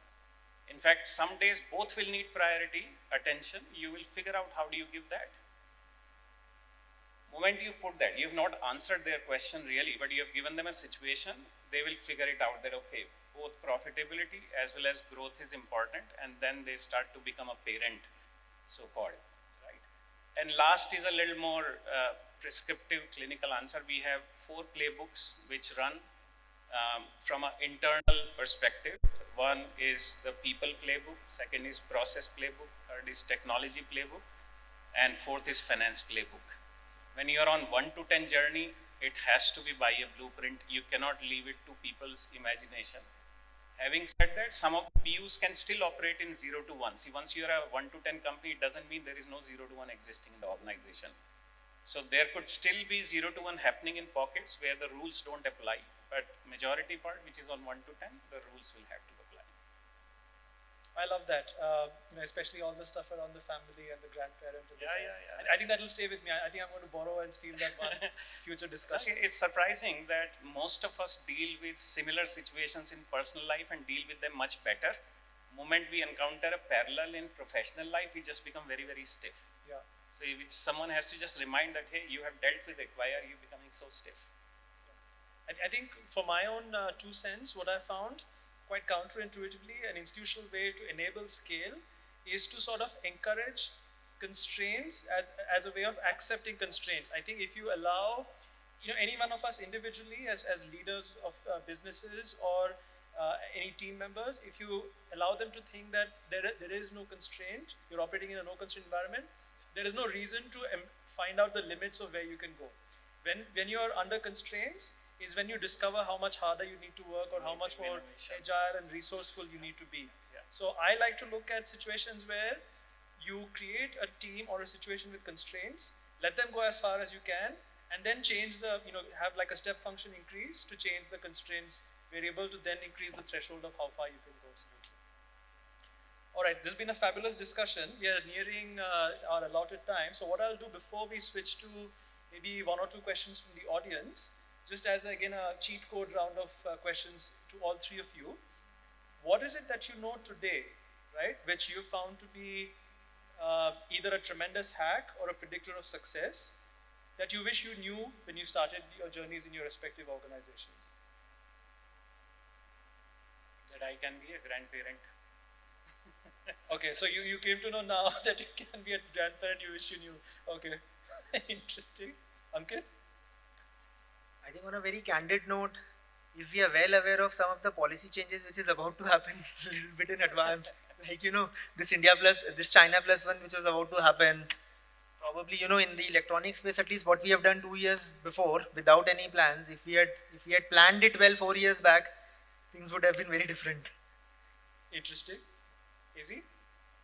Speaker 2: In fact, some days both will need priority, attention. You will figure out how do you give that. Moment you put that, you have not answered their question really, but you have given them a situation, they will figure it out that, okay, both profitability as well as growth is important, and then they start to become a parent, so-called, right? And last is a little more prescriptive clinical answer. We have 4 playbooks which run from an internal perspective. One is the people playbook, second is process playbook, third is technology playbook, and fourth is finance playbook. When you are on 1 to 10 journey, it has to be by a blueprint. You cannot leave it to people's imagination. Having said that, some of the BUs can still operate in 0 to 1. See, once you are a 1 to 10 company, it doesn't mean there is no 0 to 1 existing in the organization. So there could still be 0 to 1 happening in pockets where the rules don't apply. But majority part, which is on 1 to 10, the rules will have to apply.
Speaker 1: I love that. Especially all the stuff around the family and the grandparent. And
Speaker 2: Yeah.
Speaker 1: I think that will stay with me. I think I'm going to borrow and steal that one future discussion.
Speaker 2: It's surprising that most of us deal with similar situations in personal life and deal with them much better. Moment we encounter a parallel in professional life, we just become very, very stiff.
Speaker 1: Yeah.
Speaker 2: So someone has to just remind that, hey, you have dealt with it. Why are you becoming so stiff?
Speaker 1: I think for my own 2 cents, what I found quite counterintuitively, an institutional way to enable scale is to sort of encourage constraints as a way of accepting constraints. I think if you allow, any one of us individually as leaders of businesses or any team members, if you allow them to think that there is no constraint, you're operating in a no constraint environment, there is no reason to find out the limits of where you can go. When you're under constraints is when you discover how much harder you need to work or how much more agile and resourceful you need to be.
Speaker 2: Yeah.
Speaker 1: So I like to look at situations where you create a team or a situation with constraints, let them go as far as you can, and then change have like a step function increase to change the constraints variable to then increase the threshold of how far you can go. All right, this has been a fabulous discussion. We are nearing our allotted time. So what I'll do before we switch to maybe 1 or 2 questions from the audience, just as again a cheat code round of questions to all 3 of you. What is it that you know today, right, which you found to be either a tremendous hack or a predictor of success that you wish you knew when you started your journeys in your respective organizations?
Speaker 2: That I can be a grandparent.
Speaker 1: Okay, so you came to know now that you can be a grandparent you wish you knew. Okay, interesting. Ankit?
Speaker 3: I think on a very candid note, if we are well aware of some of the policy changes which is about to happen a little bit in advance, like this this China plus one which was about to happen, probably in the electronic space, at least what we have done 2 years before without any plans, if we had planned it well 4 years back, things would have been very different.
Speaker 1: Interesting. Easy?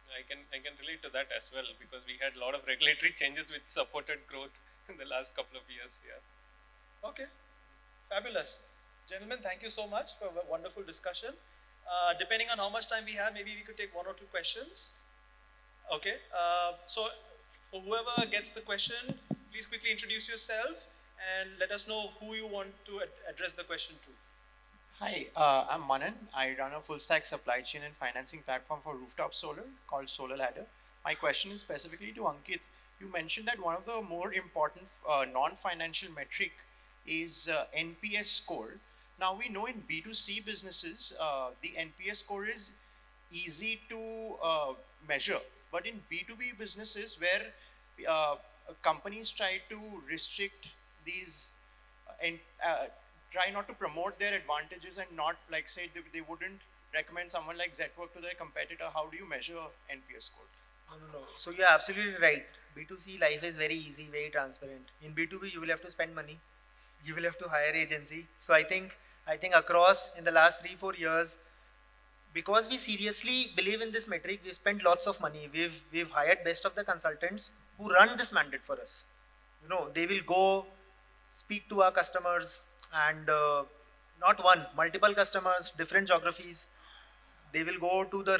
Speaker 4: I can relate to that as well, because we had a lot of regulatory changes which supported growth in the last couple of years. Yeah.
Speaker 1: Okay, fabulous. Gentlemen, thank you so much for a wonderful discussion. Depending on how much time we have, maybe we could take 1 or 2 questions. Okay, so for whoever gets the question, please quickly introduce yourself and let us know who you want to address the question to.
Speaker 5: Hi, I'm Manan. I run a full stack supply chain and financing platform for rooftop solar called Solar Ladder. My question is specifically to Ankit. You mentioned that one of the more important non-financial metric is NPS score. Now we know in B2C businesses, the NPS score is easy to measure, but in B2B businesses where companies try to restrict these and try not to promote their advantages and not like say they wouldn't recommend someone like Zetwerk to their competitor, how do you measure NPS score?
Speaker 3: No. So you're absolutely right. B2C life is very easy, very transparent. In B2B, you will have to spend money. You will have to hire agency. So I think across in the last 3-4 years, because we seriously believe in this metric, we've spent lots of money. We've hired best of the consultants who run this mandate for us. They will go speak to our customers and not one, multiple customers, different geographies. They will go to the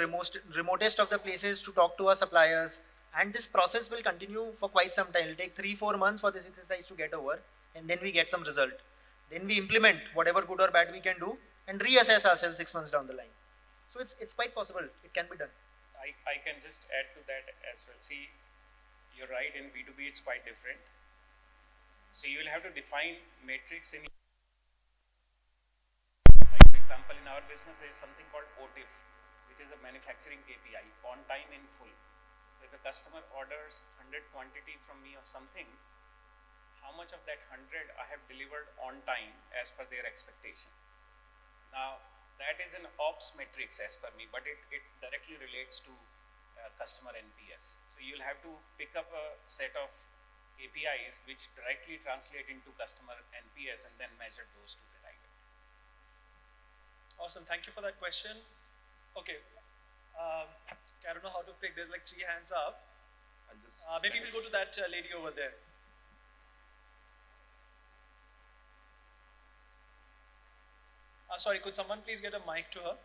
Speaker 3: remotest of the places to talk to our suppliers. And this process will continue for quite some time. It will take 3-4 months for this exercise to get over. And then we get some result. Then we implement whatever good or bad we can do and reassess ourselves 6 months down the line. So it's quite possible. It can be done.
Speaker 2: I can just add to that as well. See, you're right, in B2B it's quite different. So you will have to define metrics in, like for example, in our business there is something called OTIF, which is a manufacturing KPI, on time in full. So if a customer orders 100 quantity from me of something, how much of that 100 I have delivered on time as per their expectation. Now that is an ops metrics as per me, but it directly relates to customer NPS. So you'll have to pick up a set of KPIs which directly translate into customer NPS and then measure those to derive it.
Speaker 1: Awesome, thank you for that question. Okay, I don't know how to pick, there's like 3 hands up. Maybe we'll go to that lady over there. Sorry, could someone please get a mic to her?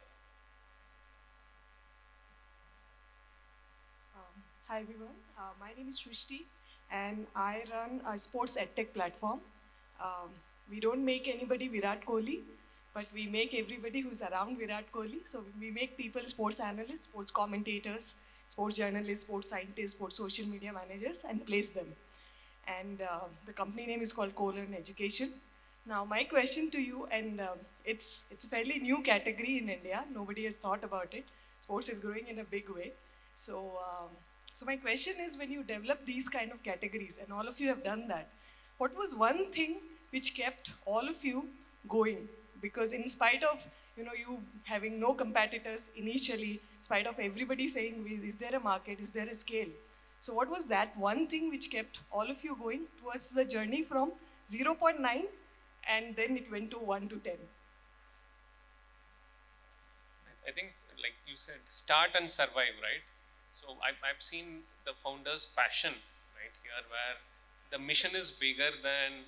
Speaker 6: Hi everyone, my name is Shrishti and I run a sports edtech platform. Um, we don't make anybody Virat Kohli, but we make everybody who's around Virat Kohli. So we make people sports analysts, sports commentators, sports journalists, sports scientists, sports social media managers and place them. And the company name is called Goel Education. Now my question to you, and it's a fairly new category in India. Nobody has thought about it. Sports is growing in a big way. So my question is, when you develop these kind of categories, and all of you have done that, what was one thing which kept all of you going? Because in spite of you having no competitors initially, in spite of everybody saying, is there a market, is there a scale? So what was that one thing which kept all of you going towards the journey from 0.9 and then it went to 1 to 10?
Speaker 4: I think, like you said, start and survive, right? So I've seen the founder's passion right here, where the mission is bigger than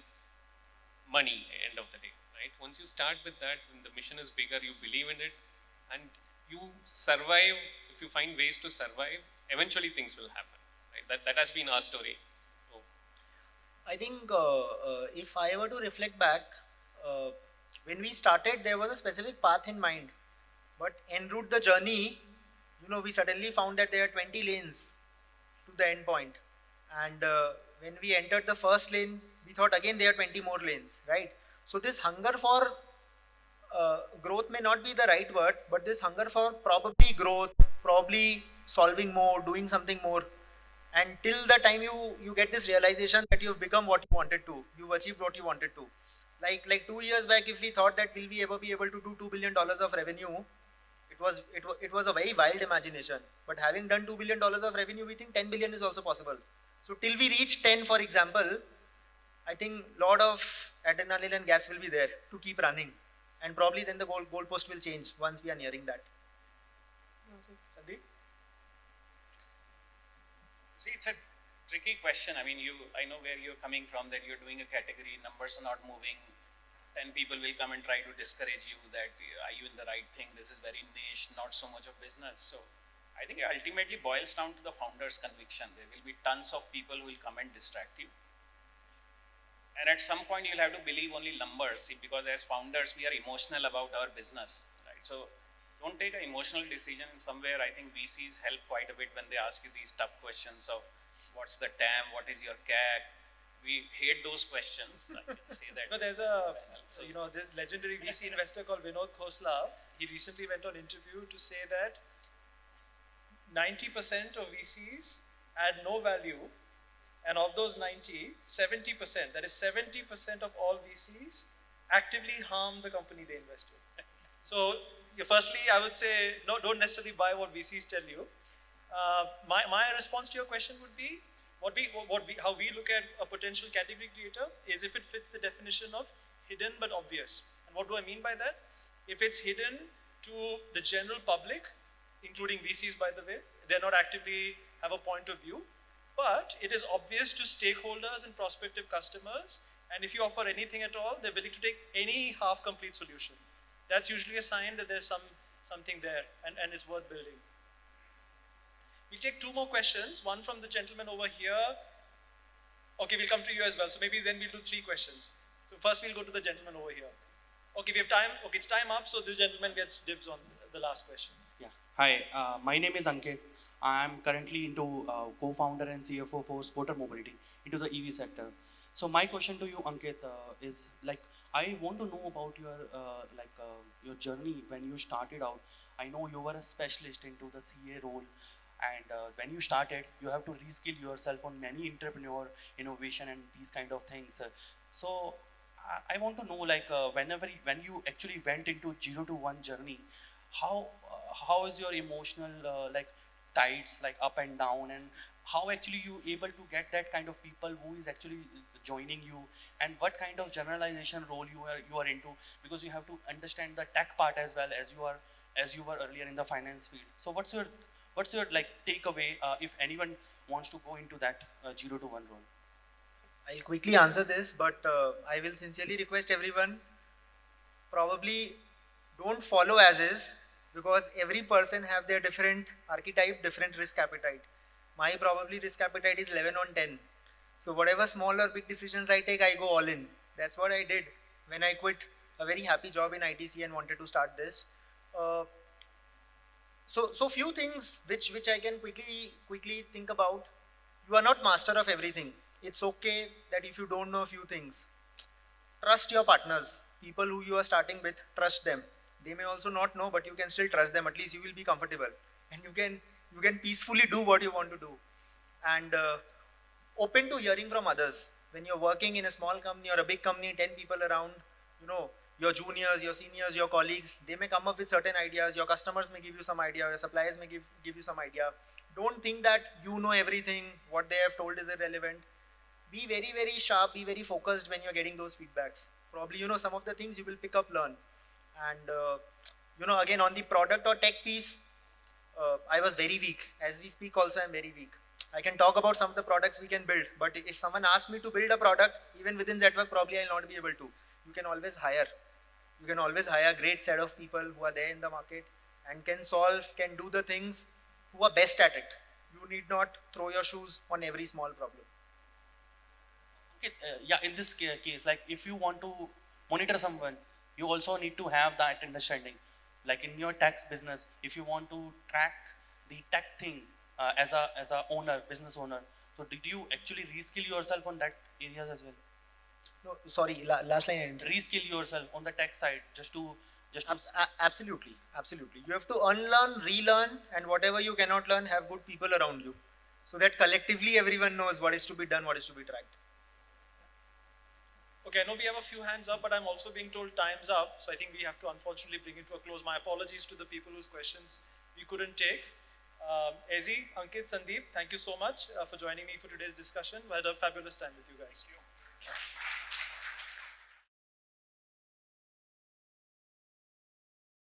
Speaker 4: money end of the day, right? Once you start with that, when the mission is bigger, you believe in it and you survive. If you find ways to survive, eventually things will happen, right? That has been our story. So
Speaker 3: I think if I were to reflect back, when we started, there was a specific path in mind. But en route the journey, we suddenly found that there are 20 lanes to the end point. And when we entered the first lane, we thought again there are 20 more lanes, right? So this hunger for growth may not be the right word, but this hunger for probably growth, probably solving more, doing something more. And till the time you get this realization that you've become what you wanted to, you've achieved what you wanted to. Like 2 years back, if we thought that will we ever be able to do $2 billion of revenue, it was a very wild imagination. But having done $2 billion of revenue, we think 10 billion is also possible. So till we reach 10, for example, I think lot of adrenaline and gas will be there to keep running. And probably then the goalpost will change once we are nearing that.
Speaker 1: Sandeep?
Speaker 2: See, it's a tricky question. I mean, I know where you're coming from, that you're doing a category, numbers are not moving. 10 people will come and try to discourage you that, are you in the right thing? This is very niche, not so much of business. So I think it ultimately boils down to the founder's conviction. There will be tons of people who will come and distract you. And at some point, you'll have to believe only numbers. See, because as founders, we are emotional about our business, right? So don't take an emotional decision. Somewhere, I think VCs help quite a bit when they ask you these tough questions of what's the TAM, what is your CAC. We hate those questions. I can say that.
Speaker 1: No, there's this legendary VC investor called Vinod Khosla. He recently went on interview to say that 90% of VCs add no value, and of those 90, 70%, that is 70% of all VCs actively harm the company they invested. So, firstly, I would say, no, don't necessarily buy what VCs tell you. My response to your question would be, how we look at a potential category creator is if it fits the definition of hidden but obvious. And what do I mean by that? If it's hidden to the general public, including VCs, by the way, they're not actively have a point of view, but it is obvious to stakeholders and prospective customers, and if you offer anything at all, they're willing to take any half-complete solution. That's usually a sign that there's something there, and it's worth building. We'll take 2 more questions, one from the gentleman over here. Okay, we'll come to you as well, so maybe then we'll do 3 questions. So first we'll go to the gentleman over here. Okay, we have time. Okay, it's time up, so this gentleman gets dibs on the last question.
Speaker 7: Yeah. Hi, my name is Ankit. I'm currently into co-founder and CFO for Scooter Mobility into the EV sector. So my question to you, Ankit, is like, I want to know about your journey when you started out. I know you were a specialist into the CA role, and when you started, you have to reskill yourself on many entrepreneur, innovation, and these kind of things. So I want to know, like, when you actually went into 0 to 1 journey, how is your emotional tides, like up and down, and how actually you able to get that kind of people who is actually joining you, and what kind of generalization role you are into, because you have to understand the tech part as well as you were earlier in the finance field. So what's your like takeaway if anyone wants to go into that 0 to 1 role?
Speaker 3: I'll quickly answer this, but I will sincerely request everyone, probably don't follow as is, because every person have their different archetype, different risk appetite. my probably risk appetite is 11 on 10. So whatever small or big decisions I take, I go all in. That's what I did when I quit a very happy job in ITC and wanted to start this. Uh, so few things which I can quickly think about. You are not master of everything. It's okay that if you don't know a few things, trust your partners, people who you are starting with, trust them. They may also not know, but you can still trust them. At least you will be comfortable, and you can peacefully do what you want to do, and open to hearing from others. When you're working in a small company or a big company, 10 people around, you know, your juniors, your seniors, your colleagues, they may come up with certain ideas. Your customers may give you some idea. Your suppliers may give you some idea. Don't think that you know everything. What they have told is irrelevant. Be very, very sharp. Be very focused when you're getting those feedbacks. Probably, you know, some of the things you will pick up, learn. And, you know, again, on the product or tech piece, I was very weak. As we speak also, I'm very weak. I can talk about some of the products we can build, but if someone asks me to build a product, even within Zetwerk, probably I'll not be able to. You can always hire. You can always hire a great set of people who are there in the market and can solve, can do the things, who are best at it. You need not throw your shoes on every small problem.
Speaker 7: Okay, yeah, in this case, like if you want to monitor someone, you also need to have that understanding. Like in your tax business, if you want to track the tech thing as a owner, business owner, so did you actually reskill yourself on that areas as well?
Speaker 3: No, sorry, last line. I didn't-
Speaker 7: Reskill yourself on the tech side just to
Speaker 3: Absolutely, absolutely. You have to unlearn, relearn, and whatever you cannot learn, have good people around you, so that collectively everyone knows what is to be done, what is to be tracked.
Speaker 1: Okay, I know we have a few hands up, but I'm also being told time's up. So I think we have to unfortunately bring it to a close. My apologies to the people whose questions we couldn't take. Ezhi, Ankit, Sandeep, thank you so much for joining me for today's discussion. We had a fabulous time with you guys. Thank you.